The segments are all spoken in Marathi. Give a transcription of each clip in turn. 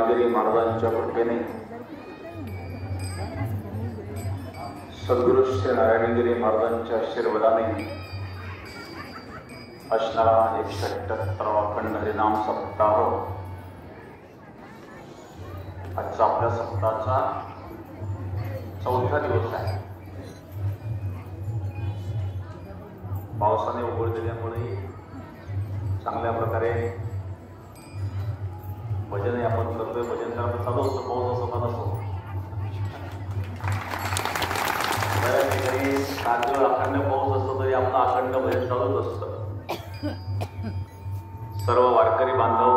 नारायणगिरी महाराजांच्या कृपेने सद्गुरु श्री नारायणगिरी महाराजांच्या आशीर्वादाने असणारा 178वा अखंड हरिनाम सप्ताह आजचा आपल्या सप्ताहाचा चौथा दिवस आहे। पावसाने उघड दिल्यामुळे चांगल्या प्रकारे भजन आपण करतोय। भजन करायला चालू असतं, पाऊस असो का नसो। बऱ्याच ठिकाणी 7 दिवस अखंड पाऊस असतो तरी आपलं अखंड भजन चालूच असतं। सर्व वारकरी बांधव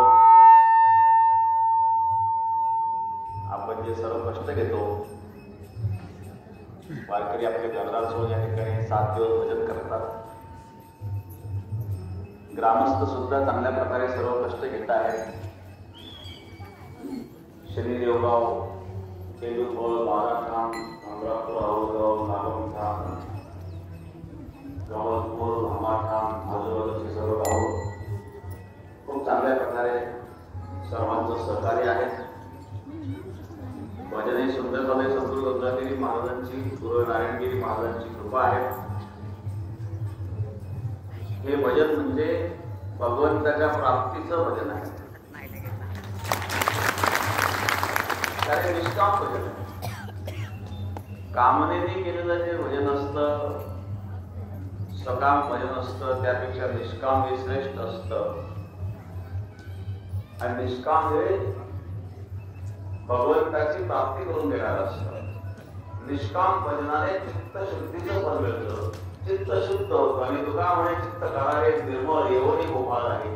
आपण जे सर्व कष्ट घेतो, वारकरी आपले घरदार सोडून या ठिकाणी 7 दिवस भजन करतात। ग्रामस्थ सुद्धा चांगल्या प्रकारे सर्व कष्ट घेत आहेत। शनी देवगाव, केलूरफळ, बाराखाम, अमरापूर, आवगाव, नागमठाम, गवळपूर, भामाठाम, आजूबाजूचे सर्व गाव खूप चांगल्या प्रकारे सर्वांचं सहकार्य आहे। भजनही सुंदर झाले। सद्गुरु गंगागिरी महाराजांची, गुरु नारायणगिरी महाराजांची कृपा आहे। हे भजन म्हणजे भगवंताच्या प्राप्तीचं भजन आहे। कारण निष्काम भजन आहे। कामनेने केलेलं जे भजन असतं, सकाम भजन असतं, त्यापेक्षा निष्काम हे श्रेष्ठ असतं। आणि निष्काम हे भगवंताची प्राप्ती करून देणार असतं। निष्काम भजनाने चित्तशुद्धीचं फल मिळतं, चित्त शुद्ध होतं। आणि तुका म्हणे चित्त करारे निर्मळ येवणी गोपाळ आहे।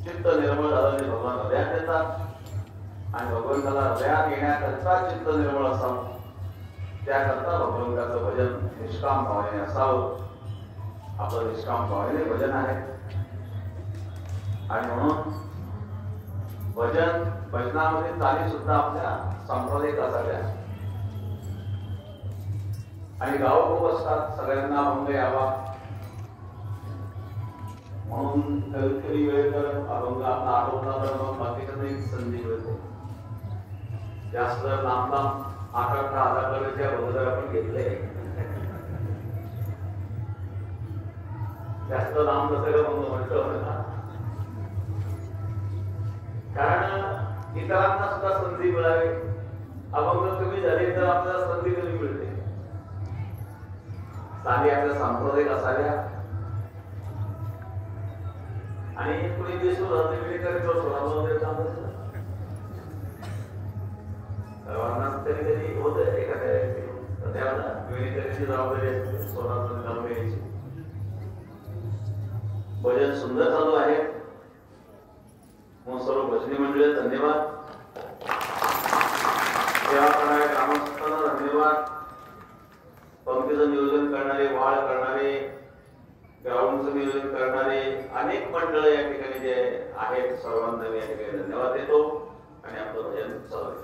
चित्त निर्मळ झाल्याने भगवान हृदयात येतात आणि भगवंताला हृदयात येण्याकरता चित्त निर्मळ असावं, त्याकरता भगवंताचं भजन निष्काम भावनेने असावं। आपलं निष्काम भावनेने भजन आहे। आणि म्हणून भजनामध्ये चाली सुद्धा आपल्या सांप्रदायिक असाव्या। आणि गाव खूप असतात, सगळ्यांना अभंग यावा म्हणून कधी वेळ तर अभंग आपला आठवला तर मग बाकीच्यांना एक संधी मिळते। जास्त लांब लांब 8-10 कलेचे अभंग जर आपण घेतले, जास्त लांब नसेल अभंग म्हटलं, कारण इतरांना सुद्धा संधी मिळावी। अभंग कमी झाले तर आपल्याला संधी कमी मिळते। चाली आपल्या सांप्रदायिक असाव्या। आणि कुणी दिसून सर्वांना तरी कधी होत एखाद्या त्याला विविधतेची जबाबदारी असते, स्वतःच जाऊन यायची। भजन सुंदर चालू आहे। सर्व भजनी मंडळी धन्यवाद, सेवा करणारे ग्रामस्थांना धन्यवाद, पंक्तीचं नियोजन करणारे, वाळ करणारे, ग्राउंडचं नियोजन करणारे अनेक मंडळ या ठिकाणी जे आहेत, सर्वांना मी या ठिकाणी धन्यवाद देतो। आणि आपलं भजन चालू आहे।